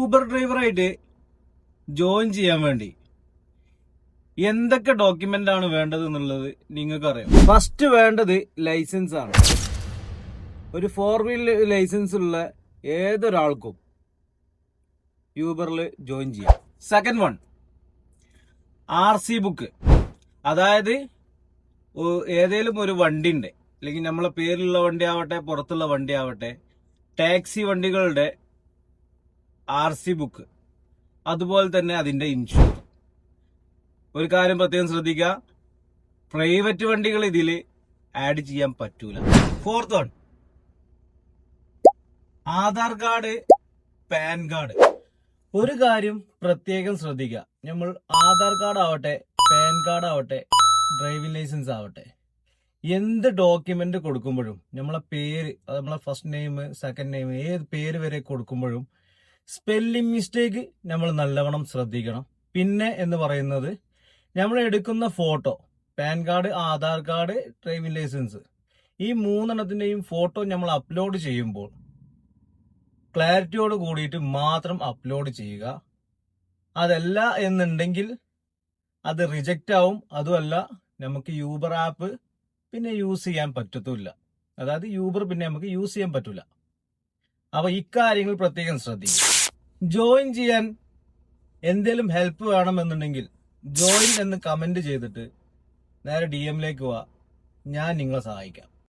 Uber ഡ്രൈവറായിട്ട് join ചെയ്യാൻ വേണ്ടി എന്തൊക്കെ ഡോക്യുമെന്റ് ആണ് വേണ്ടത് എന്നുള്ളത് നിങ്ങൾക്ക് അറിയാം. ഫസ്റ്റ് വേണ്ടത് ലൈസൻസ് ആണ്. ഒരു 4 വീലർ ലൈസൻസ് ഉള്ള ഏതൊരാൾക്കും യൂബറിൽ ജോയിൻ ചെയ്യാം. Second one, RC book. അതായത് ഏതേലും ഒരു വണ്ടി ഉണ്ട്, അല്ലെങ്കിൽ നമ്മളെ പേരിലുള്ള വണ്ടി ആവട്ടെ പുറത്തുള്ള വണ്ടി ആവട്ടെ, ടാക്സി വണ്ടികളുടെ RC ബുക്ക്, അതുപോലെ തന്നെ അതിന്റെ ഇൻഷുറൻസ്. ഒരു കാര്യം പ്രത്യേകം ശ്രദ്ധിക്കുക, പ്രൈവറ്റ് വണ്ടികൾ ഇതിൽ ആഡ് ചെയ്യാൻ പറ്റൂല. Fourth one, Aadhaar card, pan card. ഒരു കാര്യം പ്രത്യേകം ശ്രദ്ധിക്കുക, നമ്മൾ ആധാർ കാർഡ് ആവട്ടെ, പാൻ കാർഡ് ആവട്ടെ, ഡ്രൈവിംഗ് ലൈസൻസ് ആവട്ടെ, എന്ത് ഡോക്യുമെന്റ് കൊടുക്കുമ്പോഴും നമ്മളെ പേര്, നമ്മളെ ഫസ്റ്റ് നെയിം, സെക്കൻഡ് നെയിം, ഏത് പേര് വരെ കൊടുക്കുമ്പോഴും സ്പെല്ലിംഗ് മിസ്റ്റേക്ക് നമ്മൾ നല്ലവണ്ണം ശ്രദ്ധിക്കണം. പിന്നെ എന്ന് പറയുന്നത്, നമ്മൾ എടുക്കുന്ന photo, PAN card, Aadhaar card, driving licence, ഈ 3 ഫോട്ടോ നമ്മൾ അപ്ലോഡ് ചെയ്യുമ്പോൾ ക്ലാരിറ്റിയോട് കൂടിയിട്ട് മാത്രം അപ്ലോഡ് ചെയ്യുക. അതല്ല എന്നുണ്ടെങ്കിൽ അത് റിജക്റ്റ് ആവും. അതുമല്ല, നമുക്ക് യൂബർ ആപ്പ് പിന്നെ യൂസ് ചെയ്യാൻ പറ്റത്തില്ല. അതായത് യൂബർ പിന്നെ നമുക്ക് യൂസ് ചെയ്യാൻ പറ്റില്ല. അപ്പൊ ഇക്കാര്യങ്ങൾ പ്രത്യേകം ശ്രദ്ധിക്കുക. ജോയിൻ ചെയ്യാൻ എന്തെങ്കിലും ഹെൽപ്പ് വേണമെന്നുണ്ടെങ്കിൽ ജോയിൻ എന്ന് കമന്റ് ചെയ്തിട്ട് നേരെ DM ലേക്ക് പോവാ, ഞാൻ നിങ്ങളെ സഹായിക്കാം.